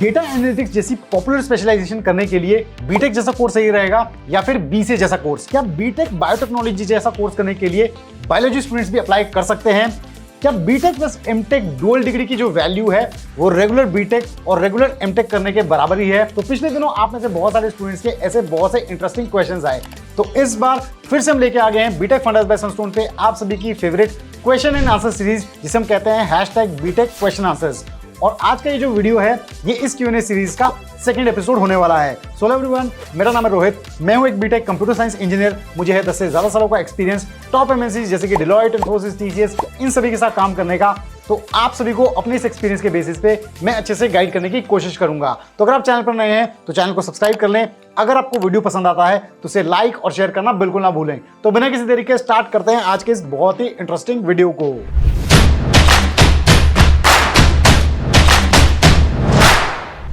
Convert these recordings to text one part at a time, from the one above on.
Data analytics जैसी popular specialisation करने के लिए बीटेक जैसा कोर्स सही रहेगा या फिर बीसीए जैसा कोर्स? क्या बीटेक बायोटेक्नोलॉजी जैसा कोर्स करने के लिए बायोलॉजी स्टूडेंट्स भी अप्लाई कर सकते हैं? क्या BTech plus MTech dual degree की जो वैल्यू है वो रेगुलर बीटेक और रेगुलर एमटेक करने के बराबर ही है? तो पिछले दिनों आप में से बहुत सारे स्टूडेंट्स के ऐसे बहुत से इंटरेस्टिंग क्वेश्चंस आए, तो इस बार फिर से हम लेके आ गए हैं बीटेक फंडास बाय सनस्टोन पे आप सभी की favourite question and answer series, जिसे हम कहते हैं #बीटेक क्वेश्चन आंसर्स। और आज का ये जो वीडियो है ये इस Q&A सीरीज का सेकंड एपिसोड होने वाला है। सो हेलो एवरीवन, मेरा नाम है रोहित, मैं हूं एक बीटेक कंप्यूटर साइंस इंजीनियर। मुझे है 10 से ज्यादा सालों का एक्सपीरियंस टॉप एमएनसीज जैसे कि डिलॉयट, इन्फोसिस, टीसीएस, इन सभी के साथ काम करने का। तो आप सभी को अपने इस एक्सपीरियंस के बेसिस पे मैं अच्छे से गाइड करने की कोशिश करूंगा। तो अगर आप चैनल पर नए हैं तो चैनल को सब्सक्राइब कर लें। अगर आपको वीडियो पसंद आता है तो उसे लाइक और शेयर करना बिल्कुल ना भूलें। तो बिना किसी देरी के स्टार्ट करते हैं आज के इस बहुत ही इंटरेस्टिंग वीडियो को।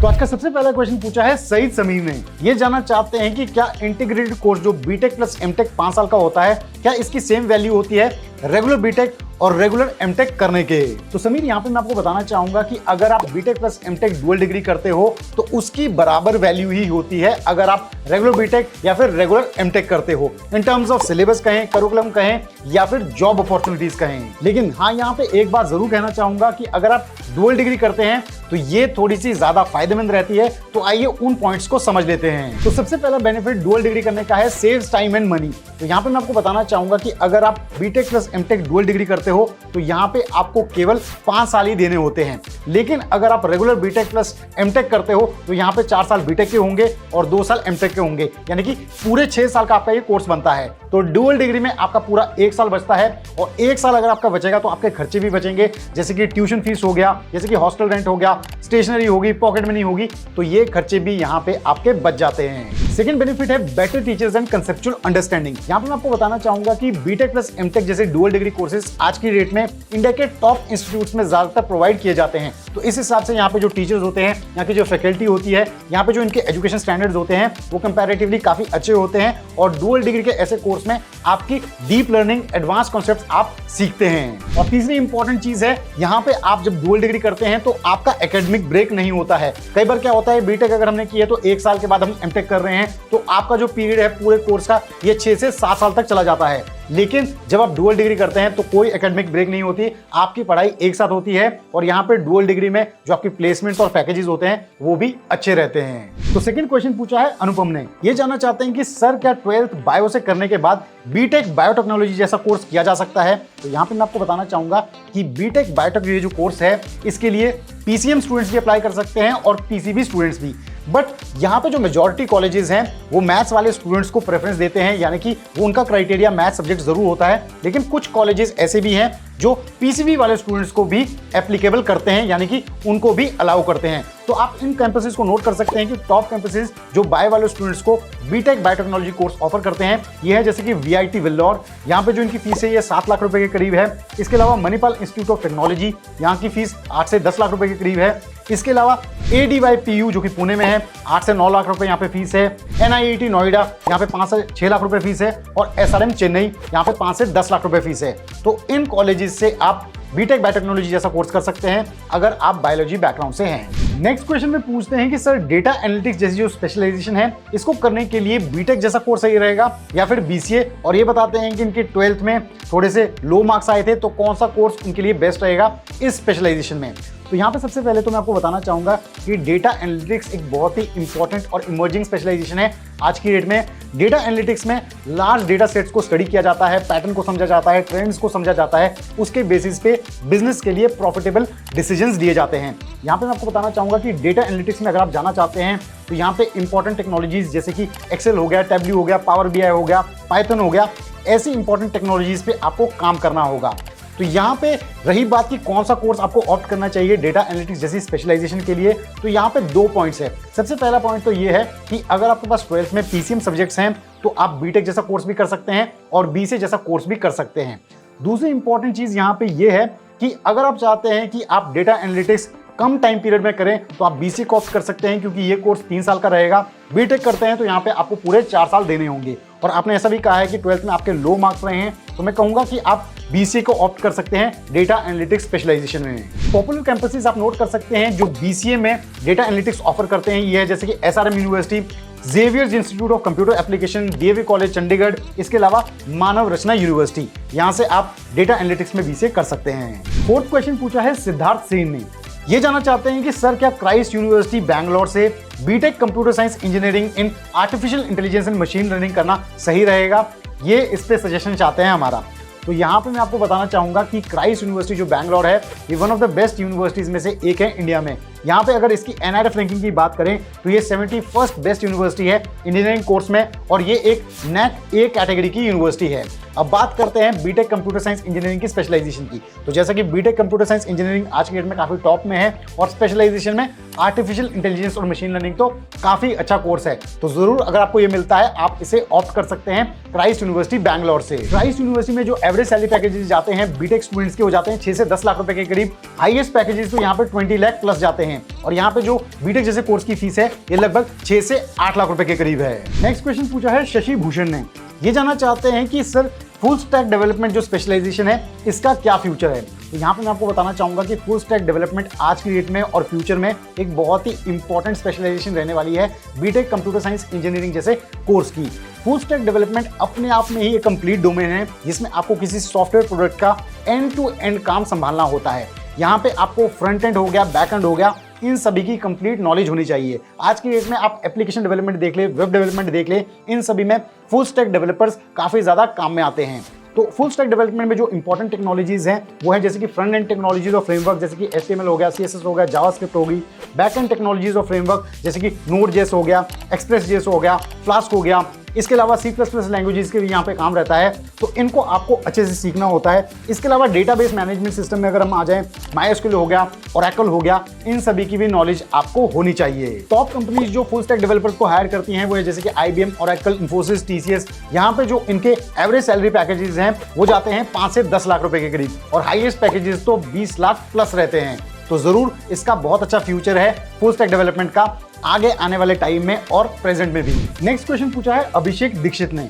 तो आज का सबसे पहला क्वेश्चन पूछा है सईद समीर ने। ये जानना चाहते हैं कि क्या इंटीग्रेटेड कोर्स जो बीटेक प्लस एमटेक 5 साल का होता है, क्या इसकी सेम वैल्यू होती है रेगुलर बीटेक और रेगुलर एमटेक करने के? तो समीर, यहाँ पे मैं आपको बताना चाहूंगा कि अगर आप BTech plus MTech dual degree करते हो तो उसकी बराबर वैल्यू ही होती है अगर आप रेगुलर बीटेक या फिर रेगुलर एमटेक करते हो, इन टर्म्स ऑफ सिलेबस कहें, करिकुलम कहें या फिर जॉब अपॉर्चुनिटीज कहें। लेकिन हाँ, यहाँ पे एक बात जरूर कहना चाहूंगा कि अगर आप डुअल डिग्री करते हैं तो ये थोड़ी सी ज्यादा फायदेमंद रहती है। तो आइए उन पॉइंट्स को समझ लेते हैं। तो सबसे पहला बेनिफिट डुअल डिग्री करने का है सेव्स टाइम एंड मनी। तो यहाँ पे मैं आपको बताना चाहूंगा कि अगर आप BTech plus MTech dual degree करते हो तो यहाँ पे आपको केवल 5 साल ही देने होते हैं। लेकिन अगर आप रेगुलर बीटेक प्लस एमटेक करते हो तो यहाँ पे 4 साल बीटेक के होंगे और 2 साल एमटेक के होंगे, यानी कि पूरे 6 साल का आपका ये कोर्स बनता है। तो डुअल डिग्री में आपका पूरा 1 साल बचता है, और 1 साल अगर आपका बचेगा तो आपके खर्चे भी बचेंगे, जैसे कि ट्यूशन फीस हो गया, जैसे कि हॉस्टल रेंट हो गया, स्टेशनरी होगी, पॉकेट मनी होगी, तो ये खर्चे भी यहाँ पे आपके बच जाते हैं। सेकंड बेनिफिट है better teachers and conceptual understanding. यहाँ पे मैं आपको बताना चाहूंगा कि बीटेक प्लस एमटेक जैसे डुअल डिग्री कोर्सेज आज की डेट में इंडिया के टॉप इंस्टीट्यूट्स में ज्यादातर प्रोवाइड किए जाते हैं। तो इस हिसाब से यहाँ पे जो टीचर्स होते हैं, यहाँ की जो फैकल्टी होती है, यहाँ पे जो इनके एजुकेशन स्टैंडर्ड्स होते हैं वो कंपैरेटिवली काफी अच्छे होते हैं। और डुअल डिग्री के ऐसे कोर्स में आपकी डीप लर्निंग, एडवांस कॉन्सेप्ट्स आप सीखते हैं। और तीसरी इंपॉर्टेंट चीज है, यहाँ पे आप जब डुअल डिग्री करते हैं तो आपका एकेडमिक ब्रेक नहीं होता है। कई बार क्या होता है, बीटेक अगर हमने की है तो 1 साल के बाद हम एमटेक कर रहे हैं तो आपका जो पीरियड है पूरे कोर्स का ये 6 से 7 साल तक चला जाता है। लेकिन जब आप डुअल डिग्री करते हैं तो कोई एकेडमिक ब्रेक नहीं होती, आपकी पढ़ाई एक साथ होती है। और यहाँ पे डुअल डिग्री में जो आपकी प्लेसमेंट और पैकेजेस होते हैं वो भी अच्छे रहते हैं। तो सेकंड क्वेश्चन पूछा है अनुपम ने। ये जानना चाहते हैं कि सर क्या 12th बायो से करने के बाद बीटेक बायोटेक्नोलॉजी जैसा कोर्स किया जा सकता है? तो यहाँ पे मैं आपको बताना चाहूंगा कि बीटेक बायोटेक्नोलॉजी जो कोर्स है इसके लिए पीसीएम स्टूडेंट्स भी अप्लाई कर सकते हैं और पीसीबी स्टूडेंट्स भी। बट यहाँ पे जो मेजॉरिटी कॉलेजेस हैं वो मैथ्स वाले स्टूडेंट्स को प्रेफरेंस देते हैं, यानी कि वो उनका क्राइटेरिया मैथ्स सब्जेक्ट जरूर होता है। लेकिन कुछ कॉलेजेस ऐसे भी हैं जो पीसीबी वाले स्टूडेंट्स को भी एप्लीकेबल करते हैं, यानी कि उनको भी अलाउ करते हैं। तो आप इन कैंपसेस को नोट कर सकते हैं कि टॉप कैंपसेस जो बायो वाले स्टूडेंट्स को बीटेक बायोटेक्नोलॉजी कोर्स ऑफर करते हैं ये है जैसे कि वीआईटी वेल्लोर, यहाँ पे जो इनकी फीस है ये 7 लाख रुपए के करीब है। इसके अलावा मणिपाल इंस्टीट्यूट ऑफ टेक्नोलॉजी, यहाँ की फीस 8 से 10 लाख रुपए के करीब है। इसके अलावा ADYPU जो कि पुणे में है, 8 से 9 लाख रुपए यहाँ पे फीस है। NIET नोएडा, यहाँ पे 5 से 6 लाख रुपए फीस है। और SRM चेन्नई, यहाँ पे 5 से 10 लाख रुपए फीस है। तो इन कॉलेजेस से आप बीटेक बायोटेक्नोलॉजी जैसा कोर्स कर सकते हैं अगर आप बायोलॉजी बैकग्राउंड से हैं। नेक्स्ट क्वेश्चन में पूछते हैं कि सर डेटा एनालिटिक्स जैसी जो स्पेशलाइजेशन है इसको करने के लिए बीटेक जैसा कोर्स सही रहेगा या फिर बीसीए? और ये बताते हैं कि इनके 12th में थोड़े से लो मार्क्स आए थे तो कौन सा कोर्स उनके लिए बेस्ट रहेगा इस स्पेशलाइजेशन में? तो यहाँ पे सबसे पहले तो मैं आपको बताना चाहूंगा कि डेटा एनालिटिक्स एक बहुत ही इंपॉर्टेंट और इमर्जिंग स्पेशलाइजेशन है आज की डेट में। डेटा एनालिटिक्स में लार्ज डेटा सेट्स को स्टडी किया जाता है, पैटर्न को समझा जाता है, ट्रेंड्स को समझा जाता है, उसके बेसिस पे बिजनेस के लिए प्रॉफिटेबल डिसीजंस दिए जाते हैं। यहाँ पे मैं आपको बताना चाहूंगा कि डेटा एनालिटिक्स में अगर आप जाना चाहते हैं तो यहाँ पे इंपॉर्टेंट टेक्नोलॉजीज जैसे कि एक्सेल हो गया, टैब्ल्यू हो गया, पावर बीआई हो गया, पाइथन हो गया, ऐसी इंपॉर्टेंट टेक्नोलॉजीज पे आपको काम करना होगा। तो यहाँ पे रही बात कि कौन सा कोर्स आपको ऑप्ट करना चाहिए डेटा एनालिटिक्स जैसी स्पेशलाइजेशन के लिए, तो यहाँ पे 2 पॉइंट्स है। सबसे पहला पॉइंट तो ये है कि अगर आपके पास 12th में पीसीएम सब्जेक्ट्स हैं तो आप बीटेक जैसा कोर्स भी कर सकते हैं और बीसीए जैसा कोर्स भी कर सकते हैं। दूसरी इंपॉर्टेंट चीज यहाँ पे ये है कि अगर आप चाहते हैं कि आप डेटा एनालिटिक्स कम टाइम पीरियड में करें तो आप बीसीए को ऑप्ट कर सकते हैं, क्योंकि ये कोर्स 3 साल का रहेगा। बीटेक करते हैं तो यहाँ पे आपको पूरे 4 साल देने होंगे। और आपने ऐसा भी कहा है कि 12th में आपके लो मार्क्स रहे हैं तो मैं कहूंगा कि आप BCA को ऑप्ट कर सकते हैं डेटा एनालिटिक्स स्पेशलाइजेशन में। पॉपुलर कैंपसेस आप नोट कर सकते हैं जो BCA में डेटा एनालिटिक्स ऑफर करते हैं, ये है जैसे कि SRM university, Xavier's institute of computer application, DAV college Chandigarh, इसके अलावा मानव रचना यूनिवर्सिटी, यहां से आप डेटा एनालिटिक्स में BCA कर सकते हैं। फोर्थ क्वेश्चन पूछा है सिद्धार्थ सेन ने, ये जानना चाहते हैं कि सर क्या क्राइस्ट यूनिवर्सिटी बैंगलोर से BTech computer science engineering in artificial intelligence and machine learning करना सही रहेगा? ये इस पे सजेशन चाहते हैं हमारा। तो यहाँ पे मैं आपको बताना चाहूंगा कि क्राइस्ट यूनिवर्सिटी जो बैंगलोर है, ये one of the best universities में से एक है इंडिया में। यहाँ पे अगर इसकी NIRF रैंकिंग की बात करें तो ये 71st बेस्ट यूनिवर्सिटी है इंजीनियरिंग कोर्स में, और ये एक NAC A कैटेगरी की यूनिवर्सिटी है। अब बात करते हैं बीटेक कंप्यूटर साइंस इंजीनियरिंग की स्पेशलाइजेशन की। तो जैसा कि बीटेक कंप्यूटर साइंस इंजीनियरिंग आज के डेट में काफी टॉप में है, और स्पेशलाइजेशन में आर्टिफिशियल इंटेलिजेंस और मशीन लर्निंग तो काफी अच्छा कोर्स है। तो जरूर अगर आपको ये मिलता है आप इसे ऑप्ट कर सकते हैं क्राइस्ट यूनिवर्सिटी बैंगलोर से। क्राइस्ट यूनिवर्सिटी में जो एवरेज सैलरी पैकेजेस जाते हैं बीटेक स्टूडेंट्स के हो जाते हैं 6 से 10 लाख रुपए के करीब। हाईएस्ट पैकेजेस तो यहाँ पे 20 लाख प्लस जाते हैं, और यहाँ पे जो बीटेक जैसे कोर्स की फीस है ये लगभग 6 से 8 लाख रुपए के करीब है। नेक्स्ट क्वेश्चन पूछा है शशि भूषण ने, ये जानना चाहते हैं कि सर फुल स्टैक डेवलपमेंट जो स्पेशलाइजेशन है इसका क्या फ्यूचर है? तो यहाँ पे मैं आपको बताना चाहूंगा कि फुल स्टैक डेवलपमेंट आज की डेट में और फ्यूचर में एक बहुत ही इंपॉर्टेंट स्पेशलाइजेशन रहने वाली है बीटेक कंप्यूटर साइंस इंजीनियरिंग जैसे कोर्स की। फुल स्टैक डेवलपमेंट अपने आप में ही एक कंप्लीट डोमेन है जिसमें आपको किसी सॉफ्टवेयर प्रोडक्ट का एंड टू एंड काम संभालना होता है। यहाँ पे आपको फ्रंट एंड हो गया, बैक एंड हो गया, इन सभी की कंप्लीट नॉलेज होनी चाहिए। आज की डेट में आप एप्लीकेशन डेवलपमेंट देख ले, वेब डेवलपमेंट देख ले, इन सभी में फुल स्टैक डेवलपर्स काफी ज्यादा काम में आते हैं। तो फुल स्टैक डेवलपमेंट में जो इंपॉर्टेंट टेक्नोलॉजीज हैं वो है जैसे कि फ्रंट एंड टेक्नोलॉजीज और फ्रेमवर्क जैसे कि HTML हो गया, CSS हो गया, जावास्क्रिप्ट होगी। बैक एंड टेक्नोलॉजीज और फ्रेमवर्क जैसे कि Node.js हो गया, Express.js हो गया, फ्लास्क हो गया। इसके अलावा C++ लैंग्वेजेस के भी यहाँ पे काम रहता है, तो इनको आपको अच्छे से सीखना होता है। इसके अलावा डेटाबेस मैनेजमेंट सिस्टम में अगर हम आ जाएं, MySQL हो गया, Oracle हो गया, इन सभी की भी नॉलेज आपको होनी चाहिए। टॉप कंपनीज जो फुल स्टैक डेवलपर्स को हायर करती हैं वो है जैसे कि IBM, Oracle, Infosys, TCS। यहाँ पे जो इनके एवरेज सैलरी पैकेजेस हैं वो जाते हैं 5 से 10 लाख रुपए के करीब, और हाईएस्ट पैकेजेस तो 20 लाख प्लस रहते हैं। तो जरूर इसका बहुत अच्छा फ्यूचर है फुल स्टैक डेवलपमेंट का आगे आने वाले टाइम में और प्रेजेंट में भी। नेक्स्ट क्वेश्चन पूछा है अभिषेक दीक्षित ने,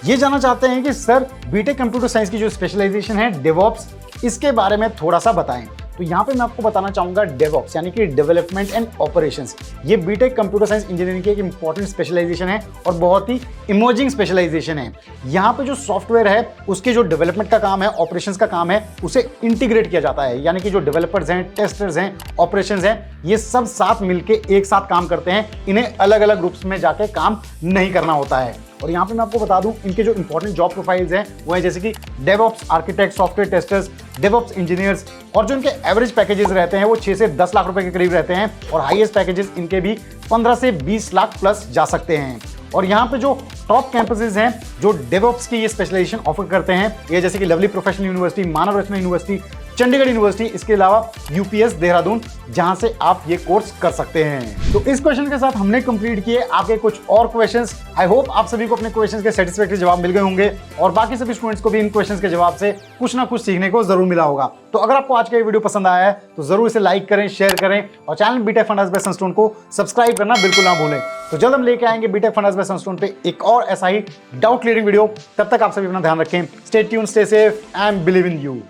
ये जानना चाहते हैं कि सर बीटेक कंप्यूटर साइंस की जो स्पेशलाइजेशन है डेवऑप्स, इसके बारे में थोड़ा सा बताएं। तो यहाँ पे मैं आपको बताना चाहूंगा डेवऑप्स यानी कि डेवलपमेंट एंड ऑपरेशंस, ये बीटेक कंप्यूटर साइंस इंजीनियरिंग की एक इंपॉर्टेंट स्पेशलाइजेशन है और बहुत ही इमर्जिंग स्पेशलाइजेशन है। यहाँ पे जो सॉफ्टवेयर है उसके जो डेवलपमेंट का काम है, ऑपरेशंस का काम है, उसे इंटीग्रेट किया जाता है। यानी कि जो डेवलपर्स हैं, टेस्टर्स हैं, ऑपरेशंस हैं, ये सब साथ मिलके एक साथ काम करते हैं। इन्हें अलग अलग ग्रुप्स में जाके काम नहीं करना होता है। और यहाँ पे मैं आपको बता दूं इनके जो इंपॉर्टेंट जॉब प्रोफाइल्स हैं वो है जैसे कि DevOps architect, software testers, DevOps engineers, और जो इनके एवरेज पैकेजेस रहते हैं वो 6 से 10 लाख रुपए के करीब रहते हैं, और हाईएस्ट पैकेजेस इनके भी 15 से 20 लाख प्लस जा सकते हैं। और यहाँ पे जो टॉप कैंपसेस हैं जो डेवऑप्स की ये स्पेशलाइजेशन ऑफर करते हैं, ये जैसे कि लवली प्रोफेशनल यूनिवर्सिटी, मानव रचना यूनिवर्सिटी, चंडीगढ़ यूनिवर्सिटी, इसके अलावा UPS देहरादून, जहां से आप ये कोर्स कर सकते हैं। तो इस क्वेश्चन के साथ हमने कंप्लीट किए आपके कुछ और क्वेश्चंस। आई होप आप सभी को अपने क्वेश्चंस के सेटिस्फैक्टरी जवाब मिल गए होंगे, और बाकी सभी स्टूडेंट्स को भी इन क्वेश्चंस के जवाब से कुछ ना कुछ सीखने को जरूर मिला होगा। तो अगर आपको आज का ये वीडियो पसंद आया है तो जरूर इसे लाइक करें, शेयर करें, और channel BTech fundas by Sunstone को सब्सक्राइब करना बिल्कुल ना भूलें। तो जल्द हम लेके आएंगे बीटेक फंडास बाय सनस्टोन पे एक और ऐसा ही डाउट क्लियरिंग वीडियो। तब तक आप सभी अपना ध्यान रखें। Stay tuned, stay safe and believe in you.